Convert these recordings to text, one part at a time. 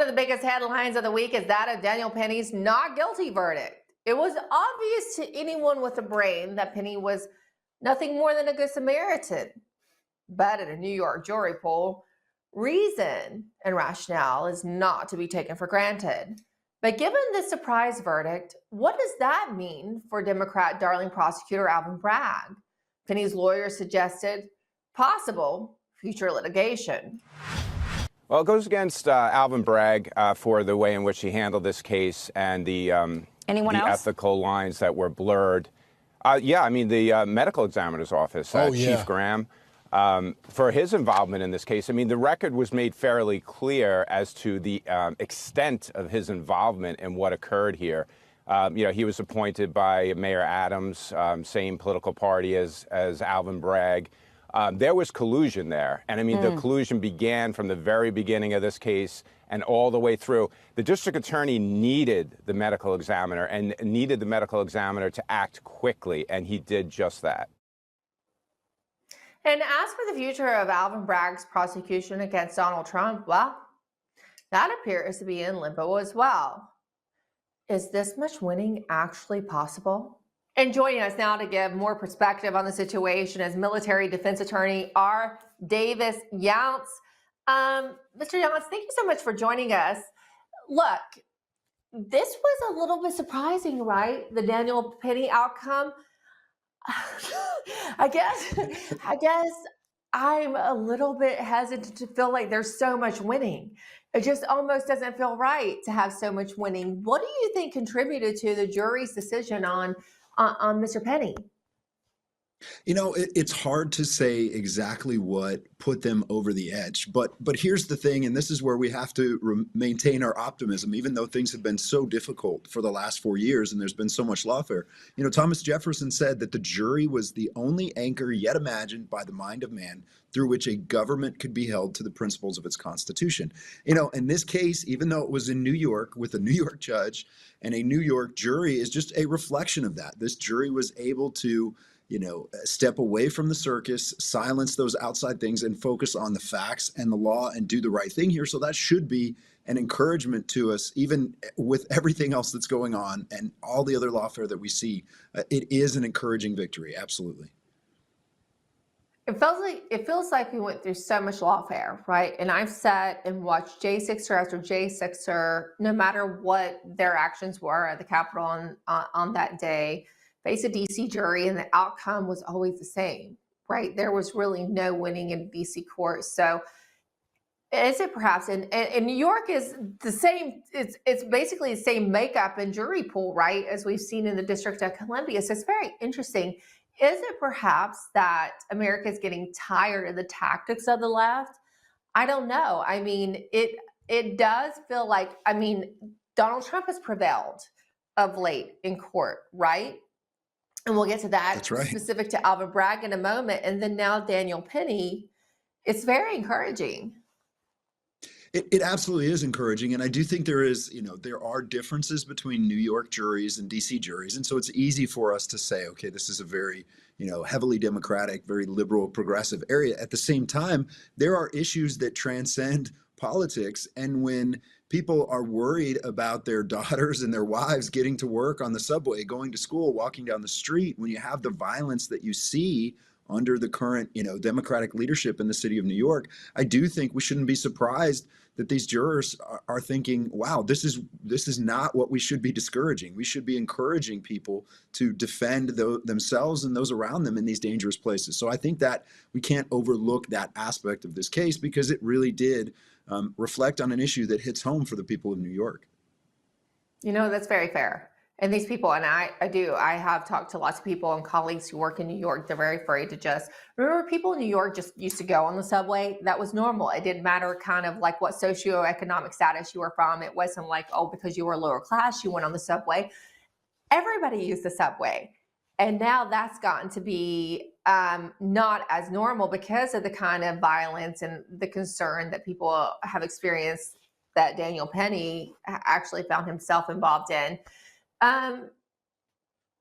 the biggest headlines of the week is that of Daniel Penny's not guilty verdict. It was obvious to anyone with a brain that Penny was nothing more than a good Samaritan. But in a New York jury poll, reason and rationale is not to be taken for granted. But given this surprise verdict, what does that mean for Democrat darling prosecutor Alvin Bragg? Penny's lawyer suggested possible future litigation. Well, it goes against Alvin Bragg for the way in which he handled this case and the ethical lines that were blurred. The medical examiner's office, Chief Graham, for his involvement in this case. I mean, the record was made fairly clear as to the extent of his involvement in what occurred here. He was appointed by Mayor Adams, same political party as Alvin Bragg. There was collusion there. And I mean, the collusion began from the very beginning of this case and all the way through. The district attorney needed the medical examiner and needed the medical examiner to act quickly. And he did just that. And as for the future of Alvin Bragg's prosecution against Donald Trump, well, that appears to be in limbo as well. Is this much winning actually possible? And joining us now to give more perspective on the situation is military defense attorney R. Davis Younts. Mr. Younts, thank you so much for joining us. Look, this was a little bit surprising, right? The Daniel Penny outcome. I guess I'm a little bit hesitant to feel like there's so much winning. It just almost doesn't feel right to have so much winning. What do you think contributed to the jury's decision on Mr. Penny? You know, it's hard to say exactly what put them over the edge, but here's the thing, and this is where we have to maintain our optimism, even though things have been so difficult for the last 4 years and there's been so much lawfare. You know, Thomas Jefferson said that the jury was the only anchor yet imagined by the mind of man through which a government could be held to the principles of its constitution. You know, in this case, even though it was in New York with a New York judge and a New York jury, is just a reflection of that. This jury was able to step away from the circus, silence those outside things, and focus on the facts and the law and do the right thing here. So that should be an encouragement to us, even with everything else that's going on and all the other lawfare that we see. It is an encouraging victory, absolutely. It feels like we went through so much lawfare, right? And I've sat and watched J6er after J6er, no matter what their actions were at the Capitol on that day, face a DC jury, and the outcome was always the same, right? There was really no winning in DC court. So is it perhaps, and New York is the same, it's basically the same makeup and jury pool, right, as we've seen in the District of Columbia. So it's very interesting. Is it perhaps that America is getting tired of the tactics of the left? I don't know. I mean, it does feel like, Donald Trump has prevailed of late in court, right? And we'll get to that. That's right. Specific to Alvin Bragg in a moment. And then now Daniel Penny. It's very encouraging. It absolutely is encouraging. And I do think there are differences between New York juries and DC juries. And so it's easy for us to say, okay, this is a very, heavily Democratic, very liberal, progressive area. At the same time, there are issues that transcend politics. And when people are worried about their daughters and their wives getting to work on the subway, going to school, walking down the street, when you have the violence that you see under the current, Democratic leadership in the city of New York, I do think we shouldn't be surprised that these jurors are thinking, wow, this is not what we should be discouraging. We should be encouraging people to defend themselves and those around them in these dangerous places. So I think that we can't overlook that aspect of this case, because it really did reflect on an issue that hits home for the people of New York. That's very fair. And these people, and I have talked to lots of people and colleagues who work in New York. They're very afraid to remember, people in New York just used to go on the subway. That was normal. It didn't matter kind of like what socioeconomic status you were from. It wasn't like, oh, because you were lower class, you went on the subway. Everybody used the subway. And now that's gotten to be not as normal because of the kind of violence and the concern that people have experienced that Daniel Penny actually found himself involved in.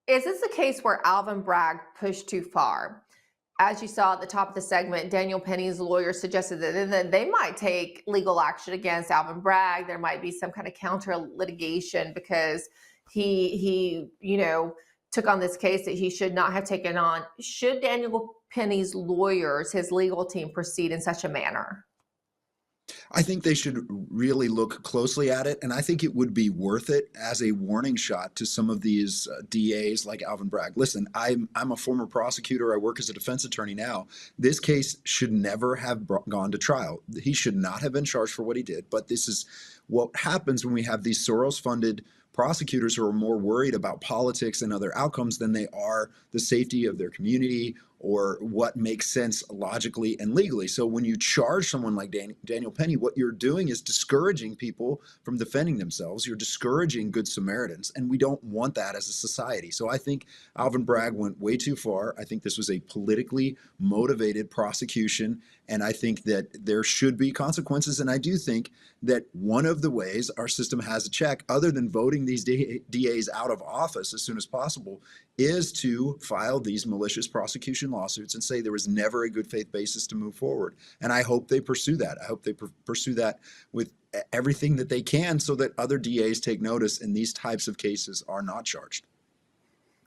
Is this a case where Alvin Bragg pushed too far? as you saw at the top of the segment, Daniel Penny's lawyer suggested that they might take legal action against Alvin Bragg. There might be some kind of counter litigation because he took on this case that he should not have taken on. Should Daniel Penny's lawyers, his legal team, proceed in such a manner? I think they should really look closely at it, and I think it would be worth it as a warning shot to some of these DAs like Alvin Bragg. Listen, I'm a former prosecutor. I work as a defense attorney now. This case should never have gone to trial. He should not have been charged for what he did, but this is what happens when we have these Soros-funded prosecutors who are more worried about politics and other outcomes than they are the safety of their community or what makes sense logically and legally. So when you charge someone like Daniel Penny, what you're doing is discouraging people from defending themselves. You're discouraging good Samaritans, and we don't want that as a society. So I think Alvin Bragg went way too far. I think this was a politically motivated prosecution, and I think that there should be consequences. And I do think that one of the ways our system has a check, other than voting these DAs out of office as soon as possible, is to file these malicious prosecution lawsuits and say there was never a good faith basis to move forward. And I hope they pursue that. I hope they pursue that with everything that they can so that other DAs take notice and these types of cases are not charged.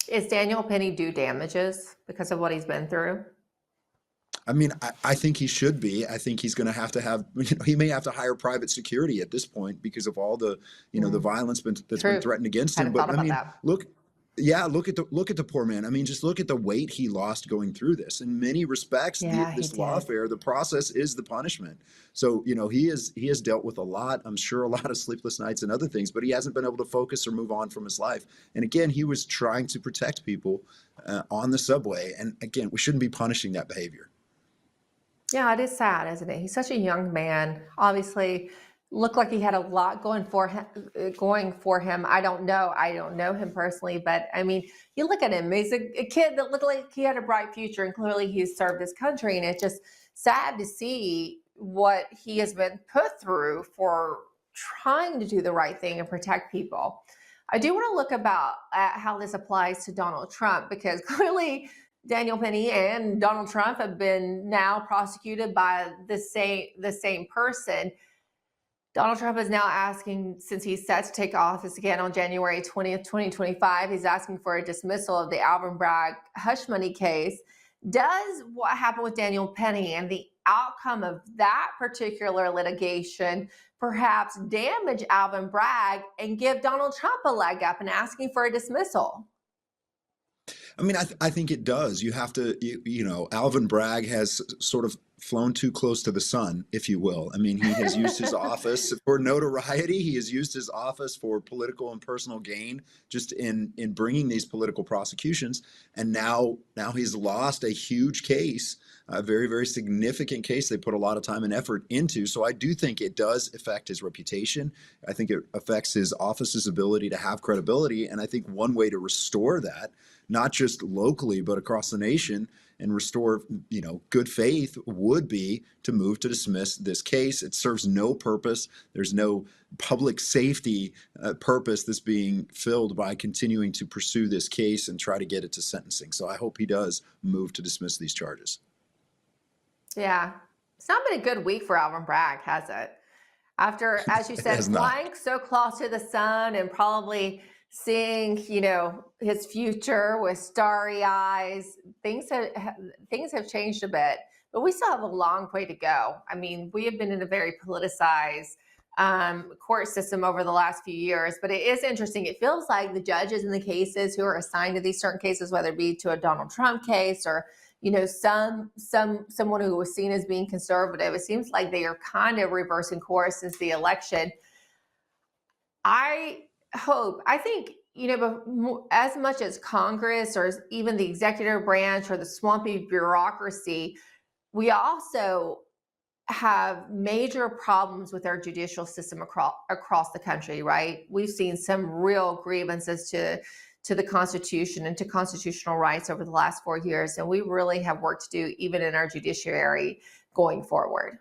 Is Daniel Penny due damages because of what he's been through? I mean, I think he should be. I think he's going to have, he may have to hire private security at this point because of all the, the violence that's been threatened against him. But I mean, look at the poor man. I mean, just look at the weight he lost going through this. In many respects, this lawfare, the process is the punishment. So, he has dealt with a lot, I'm sure a lot of sleepless nights and other things, but he hasn't been able to focus or move on from his life. And again, he was trying to protect people on the subway. And again, we shouldn't be punishing that behavior. Yeah, it is sad, isn't it? He's such a young man. Obviously, looked like he had a lot going for him. I don't know him personally, but I mean, you look at him. He's a kid that looked like he had a bright future, and clearly he's served his country. And it's just sad to see what he has been put through for trying to do the right thing and protect people. I do want to look at how this applies to Donald Trump, because clearly Daniel Penny and Donald Trump have been now prosecuted by the same person. Donald Trump is now asking, since he's set to take office again on January 20th, 2025, he's asking for a dismissal of the Alvin Bragg hush money case. Does what happened with Daniel Penny and the outcome of that particular litigation perhaps damage Alvin Bragg and give Donald Trump a leg up in asking for a dismissal? I mean, I think it does. You have to, Alvin Bragg has sort of flown too close to the sun, if you will. I mean, he has used his office for notoriety. He has used his office for political and personal gain, just in bringing these political prosecutions. And now he's lost a huge case, a very, very significant case they put a lot of time and effort into. So I do think it does affect his reputation. I think it affects his office's ability to have credibility. And I think one way to restore that, not just locally, but across the nation, and restore, good faith, would be to move to dismiss this case. It serves no purpose. There's no public safety purpose that's being filled by continuing to pursue this case and try to get it to sentencing. So I hope he does move to dismiss these charges. Yeah. It's not been a good week for Alvin Bragg, has it? After, as you said, flying so close to the sun and probably seeing, his future with starry eyes, things have changed a bit, but we still have a long way to go. I mean, we have been in a very politicized court system over the last few years, but it is interesting. It feels like the judges in the cases who are assigned to these certain cases, whether it be to a Donald Trump case or, someone who was seen as being conservative, it seems like they are kind of reversing course since the election. I think, but as much as Congress or even the executive branch or the swampy bureaucracy, we also have major problems with our judicial system across the country, right? We've seen some real grievances to the Constitution and to constitutional rights over the last 4 years, and we really have work to do even in our judiciary going forward.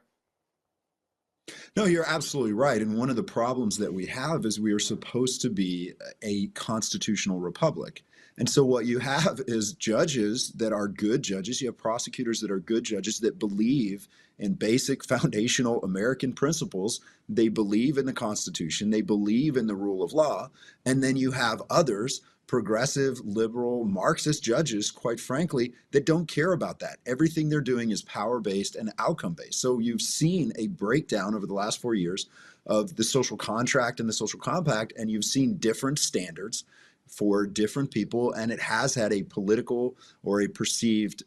No, you're absolutely right. And one of the problems that we have is we are supposed to be a constitutional republic. And so what you have is judges that are good judges. You have prosecutors that are good judges that believe in basic foundational American principles. They believe in the Constitution. They believe in the rule of law. And then you have others, progressive, liberal, Marxist judges, quite frankly, that don't care about that. Everything they're doing is power-based and outcome-based. So you've seen a breakdown over the last 4 years of the social contract and the social compact, and you've seen different standards for different people, and it has had a political or a perceived,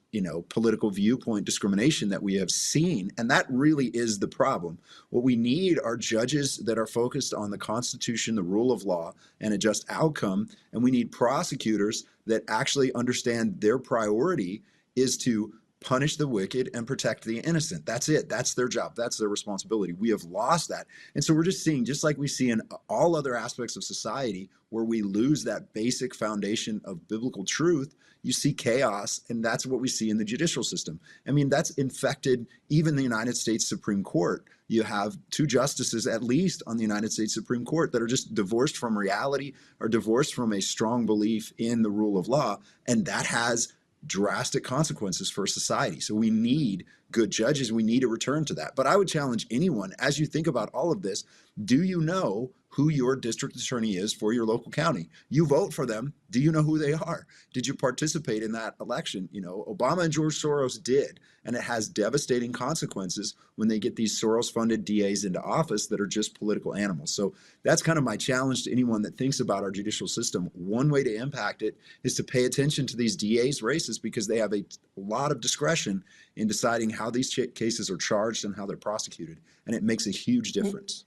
political viewpoint discrimination that we have seen, and that really is the problem. What we need are judges that are focused on the Constitution, the rule of law, and a just outcome, and we need prosecutors that actually understand their priority is to punish the wicked and protect the innocent. That's it. That's their job. That's their responsibility. We have lost that. And so we're just seeing, just like we see in all other aspects of society, where we lose that basic foundation of biblical truth, you see chaos, and that's what we see in the judicial system. I mean, that's infected even the United States Supreme Court. You have 2 justices, at least, on the United States Supreme Court that are just divorced from reality or divorced from a strong belief in the rule of law, and that has drastic consequences for society. So we need good judges. We need a return to that. But I would challenge anyone, as you think about all of this, do you know who your district attorney is for your local county? You vote for them. Do you know who they are? Did you participate in that election? Obama and George Soros did, and it has devastating consequences when they get these Soros-funded DAs into office that are just political animals. So that's kind of my challenge to anyone that thinks about our judicial system. One way to impact it is to pay attention to these DAs' races, because they have a lot of discretion in deciding how these cases are charged and how they're prosecuted, and it makes a huge difference.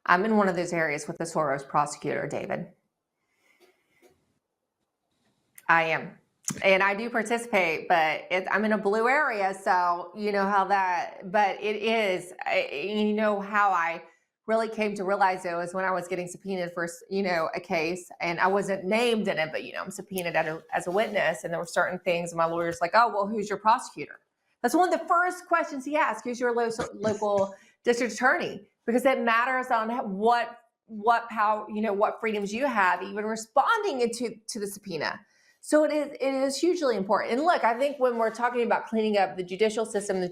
I'm in one of those areas with the Soros prosecutor, David. I am. And I do participate, but I'm in a blue area, so you know how that, but it is, how I really came to realize it was when I was getting subpoenaed for, a case, and I wasn't named in it, but, I'm subpoenaed as a witness, and there were certain things, and my lawyer's like, oh, well, who's your prosecutor? That's one of the first questions he asked, who's your local district attorney? Because it matters on what freedoms you have, even responding to the subpoena. So it is hugely important. And look, I think when we're talking about cleaning up the judicial system, the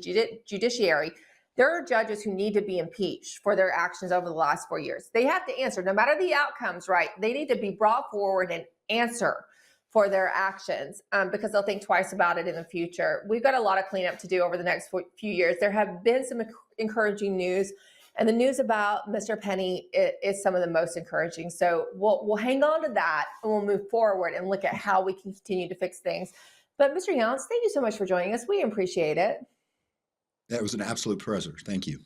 judiciary, there are judges who need to be impeached for their actions over the last 4 years. They have to answer, no matter the outcomes, right? They need to be brought forward and answer for their actions, because they'll think twice about it in the future. We've got a lot of cleanup to do over the next few years. There have been some encouraging news, and the news about Mr. Penny is some of the most encouraging. So we'll hang on to that, and we'll move forward and look at how we can continue to fix things. But Mr. Younts, thank you so much for joining us. We appreciate it. That was an absolute pleasure. Thank you.